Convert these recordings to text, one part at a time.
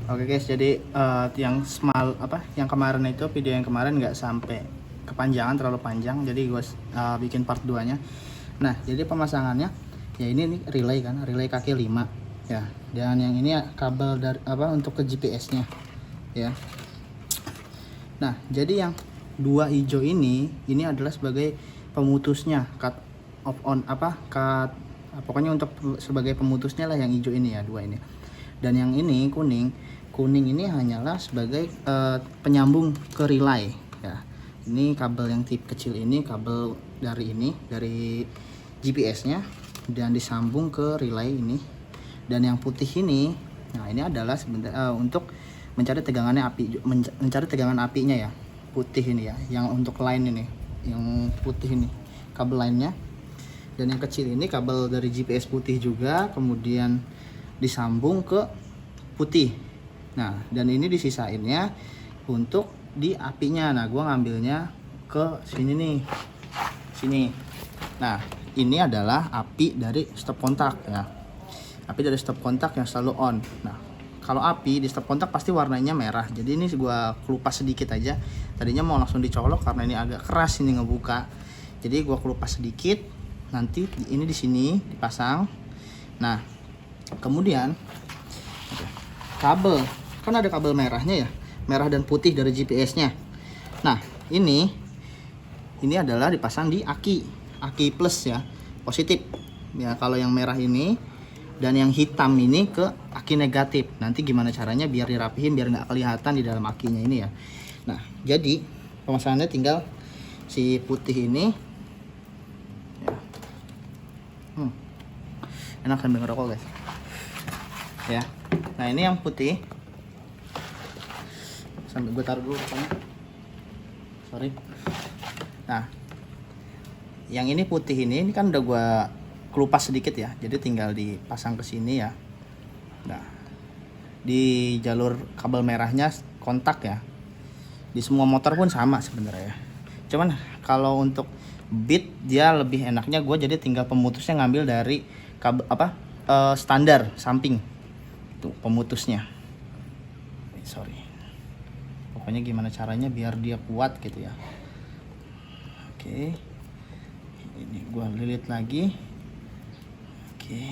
Oke guys, jadi yang kemarin itu video yang kemarin nggak sampai kepanjangan, terlalu panjang, jadi gue bikin part 2 nya. Nah, jadi pemasangannya ya ini nih relay kaki 5 ya, dan yang ini ya, kabel dari untuk ke GPS nya ya. Nah, jadi yang dua hijau ini adalah sebagai pemutusnya, cut off on pokoknya untuk sebagai pemutusnya lah yang hijau ini ya, dua ini. Dan yang ini kuning ini hanyalah sebagai penyambung ke relay ya. Ini kabel yang tip kecil ini, kabel dari GPS-nya dan disambung ke relay ini. Dan yang putih ini, nah ini adalah untuk mencari tegangan apinya ya. Putih ini ya, yang untuk line ini, yang putih ini kabel lainnya. Dan yang kecil ini kabel dari GPS putih juga, kemudian disambung ke putih. Nah, dan ini disisainnya untuk di apinya. Nah, gua ngambilnya ke sini nih, sini. Nah, ini adalah api dari stop kontak ya, api dari stop kontak yang selalu on. Nah, kalau api di stop kontak pasti warnanya merah. Jadi ini gua kelupas sedikit aja. Tadinya mau langsung dicolok karena ini agak keras ini ngebuka. Jadi gua kelupas sedikit. Nanti ini di sini dipasang. Nah, kemudian kabel, kan ada kabel merahnya ya, merah dan putih dari GPS-nya. Nah, ini adalah dipasang di aki plus ya, positif ya. Kalau yang merah ini dan yang hitam ini ke aki negatif. Nanti gimana caranya biar dirapihin, biar nggak kelihatan di dalam akinya ini ya. Nah, jadi pemasangannya tinggal si putih ini ya. Enak sambil ngerokok guys ya. Nah, ini yang putih, sambil gue taruh dulu rokoknya, sorry. Nah, yang ini putih ini kan udah gue kelupas sedikit ya, jadi tinggal dipasang ke sini ya. Nah, di jalur kabel merahnya kontak ya, di semua motor pun sama sebenarnya ya. Cuman kalau untuk Beat dia lebih enaknya gue jadi tinggal pemutusnya ngambil dari kabel standar samping tuh pemutusnya. Sorry, pokoknya gimana caranya biar dia kuat gitu ya. Oke, ini gue lilit lagi. Oke,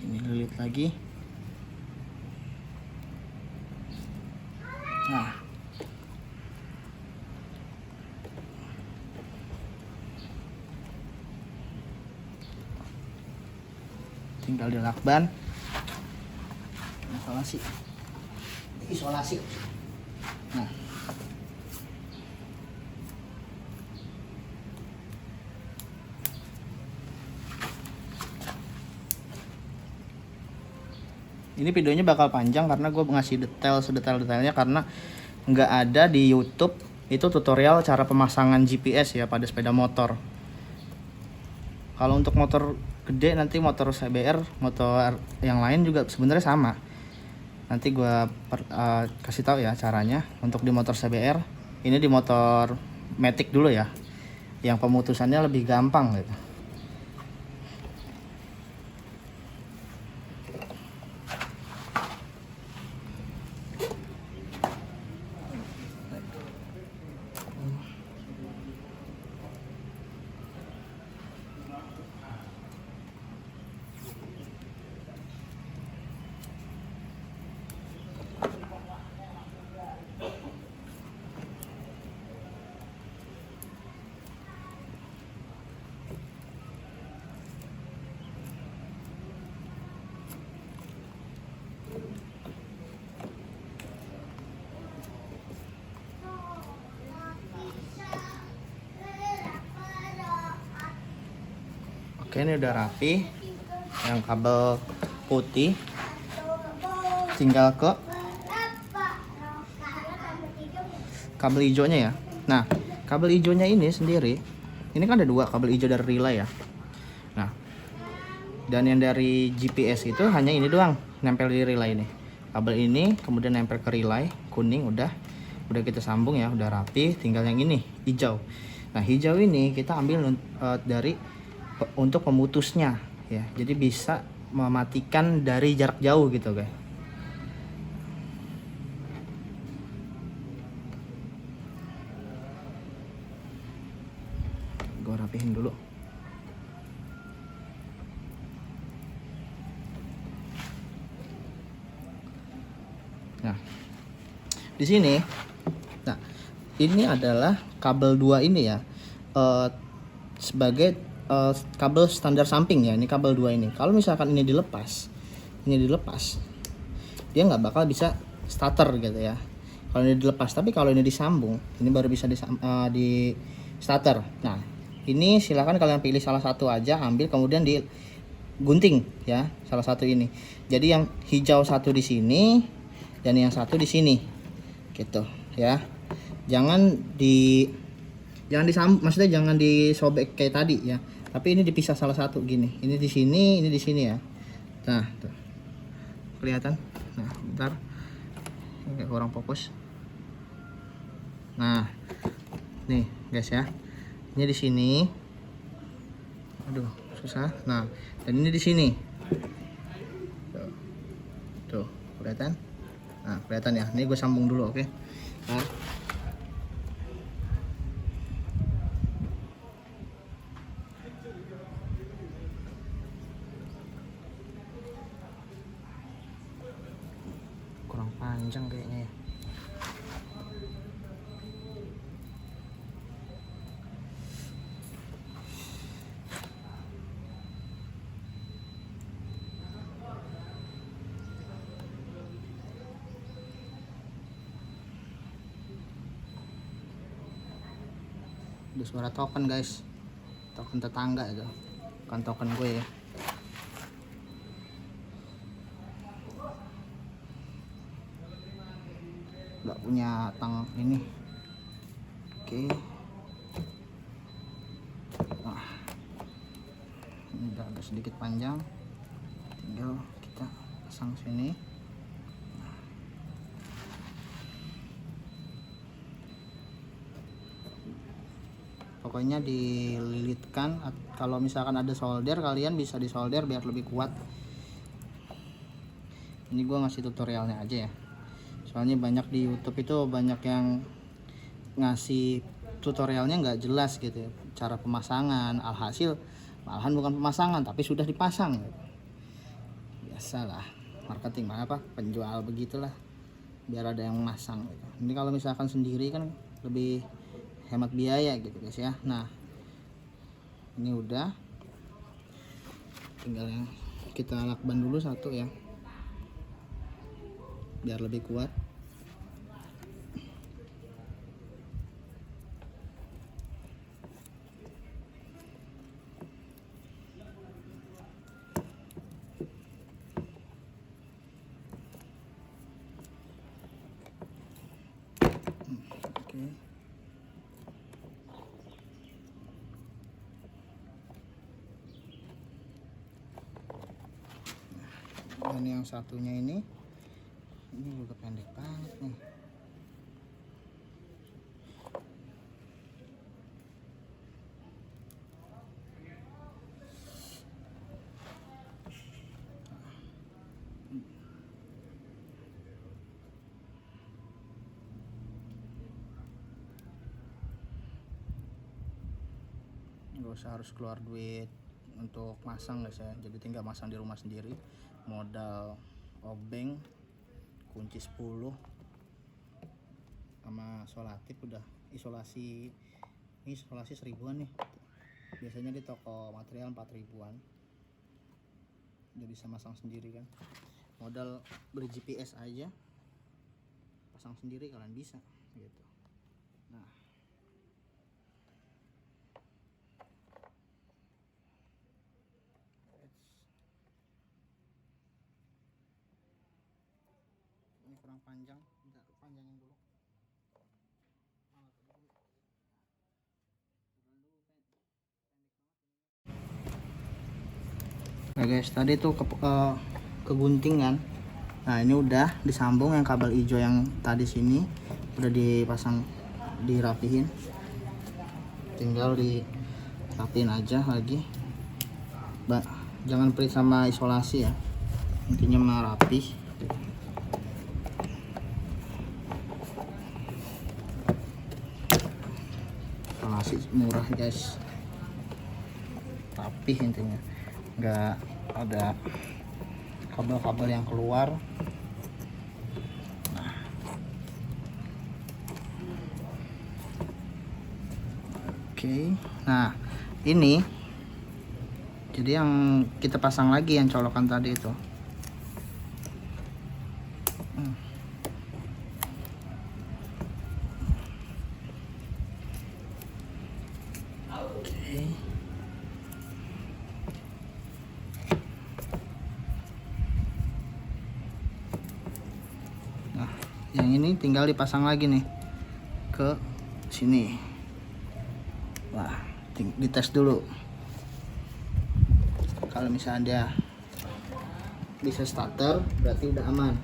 ini lilit lagi. Nah, tinggal dilakban, isolasi. Nah, ini videonya bakal panjang karena gue ngasih sedetail-detailnya, karena nggak ada di YouTube itu tutorial cara pemasangan GPS ya pada sepeda motor. Kalau untuk motor gede, nanti motor CBR, motor yang lain juga sebenarnya sama. Nanti gue kasih tahu ya caranya untuk di motor CBR. Ini di motor Matic dulu ya, yang pemutusannya lebih gampang gitu. Oke, ini udah rapi. Yang kabel putih tinggal ke kabel hijaunya ya. Nah, kabel hijaunya ini sendiri, ini kan ada dua kabel hijau dari relay ya. Nah, dan yang dari GPS itu hanya ini doang nempel di relay ini. Kabel ini kemudian nempel ke relay kuning, udah kita sambung ya, udah rapi. Tinggal yang ini hijau. Nah, hijau ini kita ambil untuk pemutusnya ya, jadi bisa mematikan dari jarak jauh gitu guys. rapihin dulu. Nah, di sini, nah ini adalah kabel 2 ini ya, sebagai kabel standar samping ya. Ini kabel 2 ini. Kalau misalkan ini dilepas, dia nggak bakal bisa starter gitu ya. Kalau ini dilepas, tapi kalau ini disambung, ini baru bisa di starter. Nah, ini silakan kalian pilih salah satu aja, ambil kemudian digunting ya, salah satu ini. Jadi yang hijau satu di sini dan yang satu di sini, gitu ya. Jangan maksudnya jangan disobek kayak tadi ya. Tapi ini dipisah salah satu gini. Ini di sini, ini di sini ya. Nah, tuh. Kelihatan? Nah, bentar. Ini kurang fokus. Nah, nih guys ya. Ini di sini. Aduh, susah. Nah, dan ini di sini. Tuh, kelihatan? Nah, kelihatan ya. Ini gue sambung dulu, oke? Nah. Kurang panjang kayaknya ya. Ada suara token guys, token tetangga itu, bukan token gue ya. Nggak punya tang ini. Oke. Nah, ini udah agak sedikit panjang, tinggal kita pasang sini. Pokoknya dililitkan. Kalau misalkan ada solder, kalian bisa disolder biar lebih kuat. Ini gue ngasih tutorialnya aja ya, soalnya banyak di YouTube itu banyak yang ngasih tutorialnya nggak jelas gitu ya, cara pemasangan. Alhasil malahan bukan pemasangan tapi sudah dipasang gitu. Biasalah marketing, apa penjual begitulah, biar ada yang masang gitu. Ini kalau misalkan sendiri kan lebih hemat biaya gitu guys ya. Nah, ini udah, tinggal yang kita lakban dulu satu ya, biar lebih kuat. Oke. Dan yang satunya ini juga pendek banget nih. Nggak usah harus keluar duit untuk masang guys ya, jadi tinggal masang di rumah sendiri. Modal obeng, kunci 10 sama solatif udah. Isolasi, ini isolasi 1000-an nih, biasanya di toko material 4000-an. udah bisa masang sendiri kan. Modal beli GPS aja, pasang sendiri kalian bisa gitu. Nah, ini kurang panjang, tidak panjangin dulu. Nah guys, tadi tuh keguntingan. Nah ini udah disambung, yang kabel hijau yang tadi sini udah dipasang, dirapihin. Tinggal dirapihin aja lagi. Jangan pelit sama isolasi ya, intinya merapi. Isolasi murah guys. rapih intinya, nggak ada kabel-kabel yang keluar. Oke, nah ini jadi yang kita pasang lagi yang colokan tadi itu. Oke. Nah, yang ini tinggal dipasang lagi nih ke sini. Wah, dites dulu. Kalau misalnya dia bisa starter, berarti udah aman.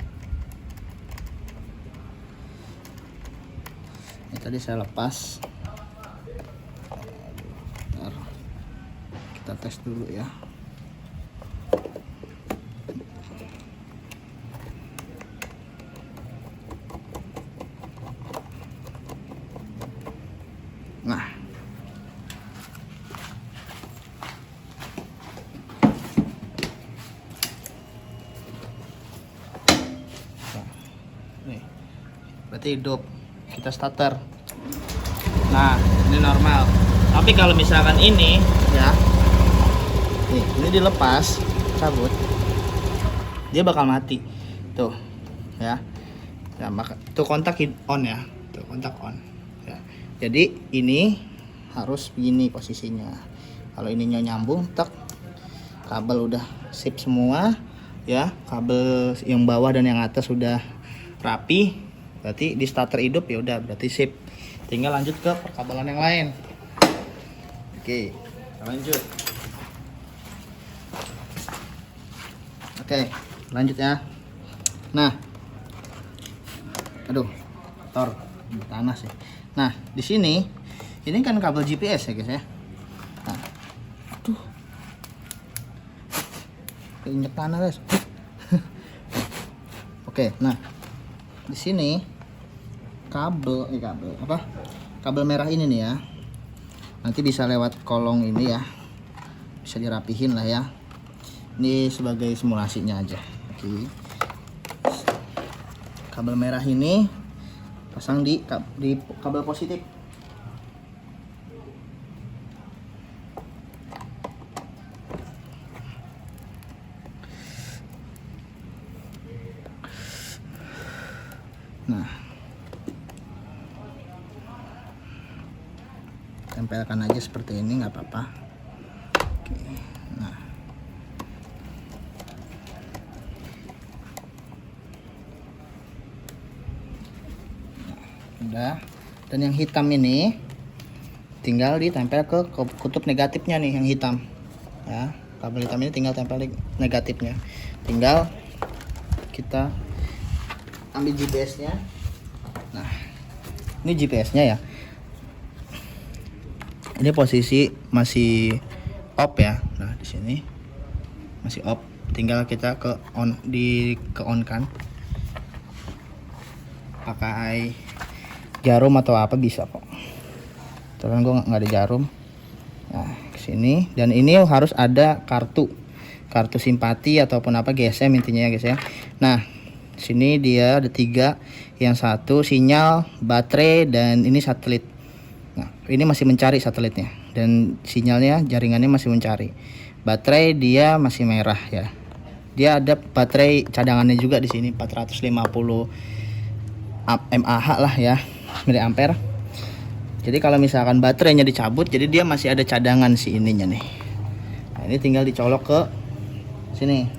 Ini tadi saya lepas. Bentar. Kita tes dulu ya. Nah, nih, berarti hidup. Kita starter. Nah, ini normal. Tapi kalau misalkan ini ya, nih, ini dilepas, cabut, dia bakal mati. Tuh, ya. Ya, maka tuh kontak on ya. Tuh kontak on. Ya. Jadi ini harus begini posisinya. Kalau ininya nyambung, tak, kabel udah sip semua, ya. Kabel yang bawah dan yang atas sudah rapi, berarti di starter hidup ya udah, berarti sip. Tinggal lanjut ke perkabelan yang lain. Oke, lanjut. Oke, lanjut ya. Nah, aduh, kotor, tanah sih. Nah, di sini ini kan kabel GPS ya guys ya. Nah, aduh, keinjek tanah guys. Oke, nah di sini kabel kabel merah ini nih ya, nanti bisa lewat kolong ini ya, bisa dirapihin lah ya. Ini sebagai simulasinya aja. Oke, kabel merah ini pasang di kabel positif. Nah, tempelkan aja seperti ini, nggak apa-apa. Oke, nah, udah. Dan yang hitam ini tinggal ditempel ke kutub negatifnya nih, yang hitam ya. Kabel hitam ini tinggal tempel di negatifnya. Tinggal kita ambil GPS-nya. Nah, ini GPS-nya ya. Ini posisi masih off ya. Nah, di sini masih off. Tinggal kita ke on kan. Pakai jarum atau apa bisa kok. Terus gue nggak ada jarum. Nah, kesini, dan ini harus ada kartu simpati ataupun apa, GSM intinya ya guys ya. Nah, sini dia ada 3, yang satu sinyal, baterai, dan ini satelit. Nah, ini masih mencari satelitnya, dan sinyalnya, jaringannya masih mencari. Baterai dia masih merah ya. Dia ada baterai cadangannya juga di sini, 450 mAh lah ya, miliampere. Jadi kalau misalkan baterainya dicabut, jadi dia masih ada cadangan si ininya nih. Nah, ini tinggal dicolok ke sini.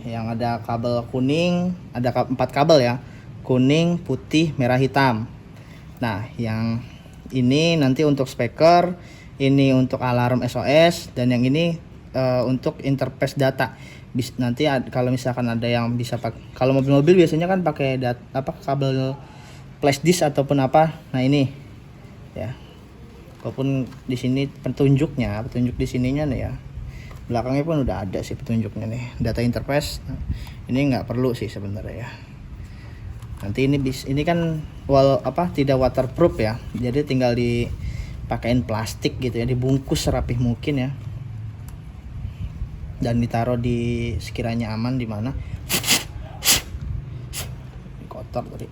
Yang ada kabel kuning, ada 4 kabel ya, kuning, putih, merah, hitam. Nah, yang ini nanti untuk speaker, ini untuk alarm SOS, dan yang ini untuk interface data. Nanti kalau misalkan ada yang bisa pakai, kalau mobil-mobil biasanya kan pakai kabel flash disk ataupun apa. Nah, ini ya, walaupun di sini petunjuk di sininya nih ya, belakangnya pun udah ada sih petunjuknya nih, data interface. Nah, ini nggak perlu sih sebenarnya ya. Nanti ini kan tidak waterproof ya, jadi tinggal dipakein plastik gitu ya, dibungkus serapih mungkin ya, dan ditaruh di sekiranya aman di mana. Kotor tadi,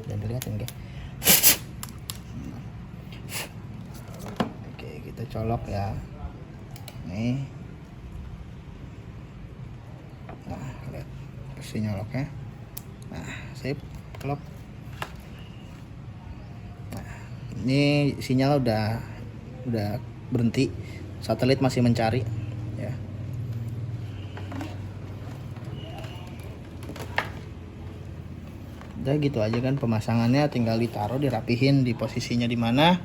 dan dilihatin guys. Oke, kita colok ya, nih. Nah, lihat posisi nyoloknya. Nah, sip, klop. Nah, ini sinyal udah berhenti, satelit masih mencari ya. Udah gitu aja kan pemasangannya, tinggal ditaruh, dirapihin di posisinya di mana.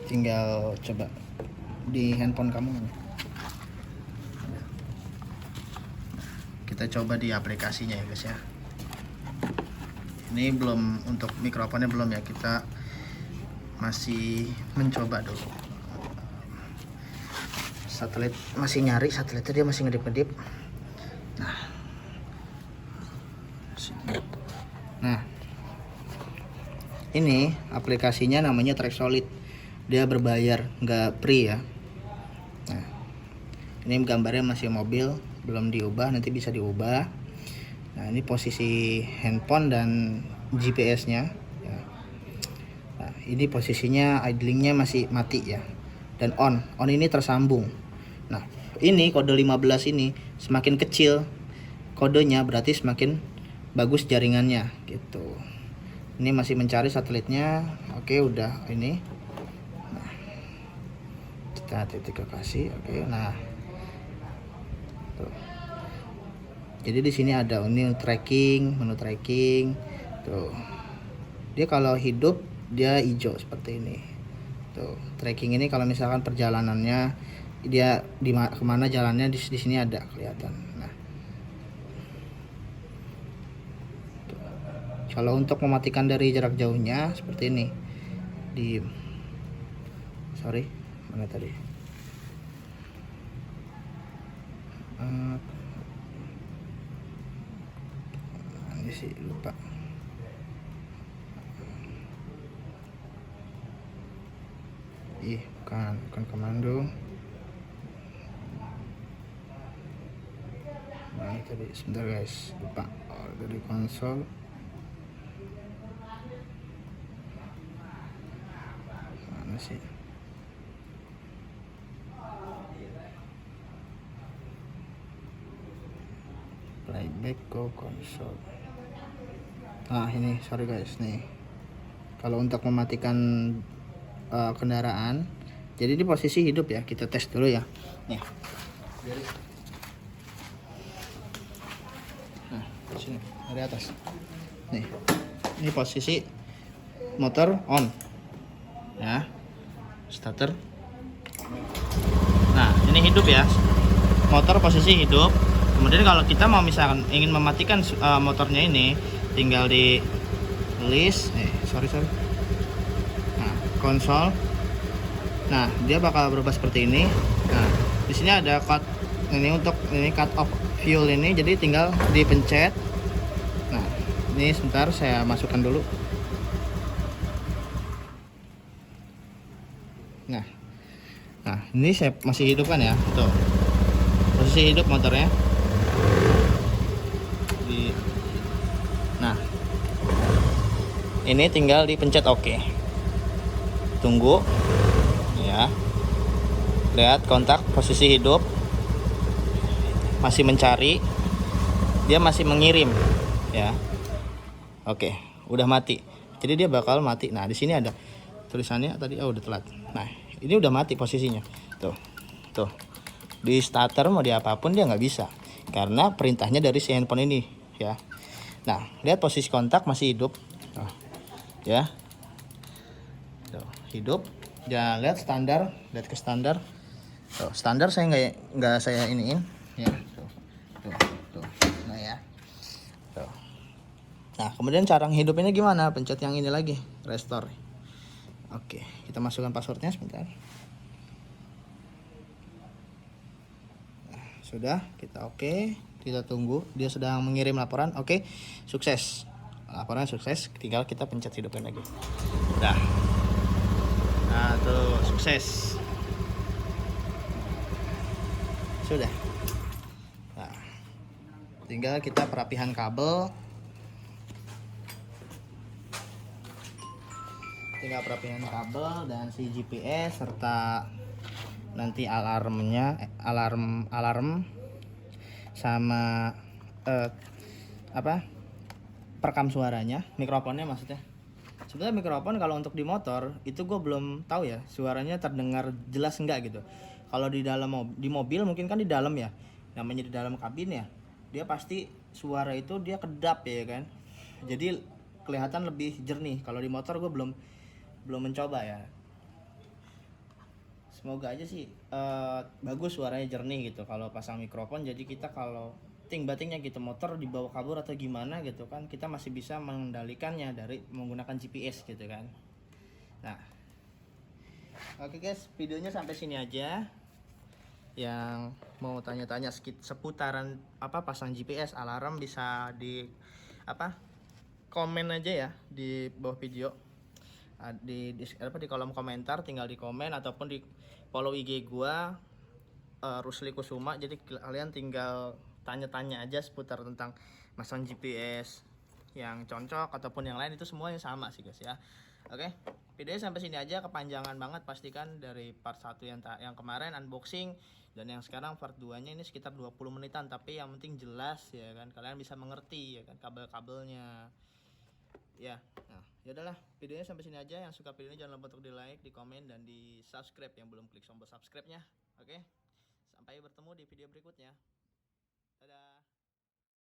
Tinggal coba di handphone kamu. Kita coba di aplikasinya ya guys ya. Ini belum, untuk mikrofonnya belum ya, kita masih mencoba dulu. Satelit masih nyari, satelitnya dia masih ngedip-ngedip. Nah, ini aplikasinya namanya Track Solid, dia berbayar, nggak free ya. Nah, ini gambarnya masih mobil, belum diubah, nanti bisa diubah. Nah, ini posisi handphone dan GPS-nya ya. Nah, ini posisinya idlingnya masih mati ya, dan on ini tersambung. Nah, ini kode 15 ini semakin kecil kodenya, berarti semakin bagus jaringannya gitu. Ini masih mencari satelitnya. Oke, udah ini. Nah, kita titik lokasi. Oke, nah tuh. Jadi di sini ada menu tracking tuh. Dia kalau hidup dia hijau seperti ini tuh. Tracking ini kalau misalkan perjalanannya dia kemana jalannya, di sini ada kelihatan. Nah, tuh. Kalau untuk mematikan dari jarak jauhnya seperti ini, mana tadi, ini sih lupa. Bukan komando. Nah, tadi sebentar guys, lupa. Dari konsol. Mana sih? Playback go konsol. Nah, ini sorry guys nih. Kalau untuk mematikan kendaraan, jadi di posisi hidup ya, kita tes dulu ya. Nih. Nah, di sini dari atas. Nih. Ini posisi motor on. Ya. Starter. Nah, ini hidup ya. Motor posisi hidup. Kemudian kalau kita mau misalkan ingin mematikan motornya ini, tinggal di list. Sorry. Nah, konsol. Nah, dia bakal berubah seperti ini. Nah, di sini ada cut off fuel ini, jadi tinggal dipencet. Nah, ini sebentar saya masukkan dulu. Nah, ini saya masih hidup kan ya, tuh. Posisi hidup motornya. Nah, ini tinggal dipencet oke. Tunggu ya. Lihat kontak posisi hidup, masih mencari, dia masih mengirim ya. Oke, udah mati, jadi dia bakal mati. Nah, di sini ada tulisannya tadi, udah telat. Nah, ini udah mati posisinya tuh. Di starter mau di apapun dia nggak bisa, karena perintahnya dari si handphone ini ya. Nah, lihat posisi kontak masih hidup ya. Tuh, hidup. Jangan lihat standar, lihat ke standar. Tuh, standar saya nggak saya iniin ya. Tuh. Nah ya. Tuh. Nah, kemudian cara ngehidupinnya gimana? Pencet yang ini lagi, restore. Oke, kita masukkan passwordnya sebentar. Nah, sudah, kita oke. Kita tunggu, dia sedang mengirim laporan. Oke, sukses. Laporan sukses, tinggal kita pencet hidupin lagi. Udah. Nah, tuh sukses. Sudah. Nah, tinggal kita perapihan kabel. Dan si GPS serta nanti alarmnya, alarm sama perekam suaranya, mikrofonnya maksudnya. Sebenarnya mikrofon kalau untuk di motor itu gue belum tahu ya suaranya terdengar jelas enggak gitu. Kalau di dalam di mobil mungkin kan di dalam ya, namanya di dalam kabin ya, dia pasti suara itu dia kedap ya kan, jadi kelihatan lebih jernih. Kalau di motor gue belum mencoba ya. Semoga aja sih bagus suaranya jernih gitu kalau pasang mikrofon. Jadi kita kalau batingnya gitu motor dibawa kabur atau gimana gitu kan, kita masih bisa mengendalikannya dari menggunakan GPS gitu kan. Nah, oke guys, videonya sampai sini aja. Yang mau tanya-tanya seputaran pasang GPS, alarm, bisa di komen aja ya di bawah video. Di kolom komentar, tinggal di komen ataupun di follow IG gua Rusli Kusuma. Jadi kalian tinggal tanya-tanya aja seputar tentang masang GPS yang cocok ataupun yang lain, itu semuanya sama sih guys ya. Oke, videonya sampai sini aja, kepanjangan banget pastikan dari part 1 yang kemarin unboxing dan yang sekarang part 2 nya ini sekitar 20 menitan, tapi yang penting jelas ya kan, kalian bisa mengerti ya kan kabel-kabelnya ya. Nah, ya udahlah, videonya sampai sini aja. Yang suka video ini jangan lupa untuk di like, di komen, dan di subscribe yang belum klik tombol subscribe nya. Oke, sampai bertemu di video berikutnya.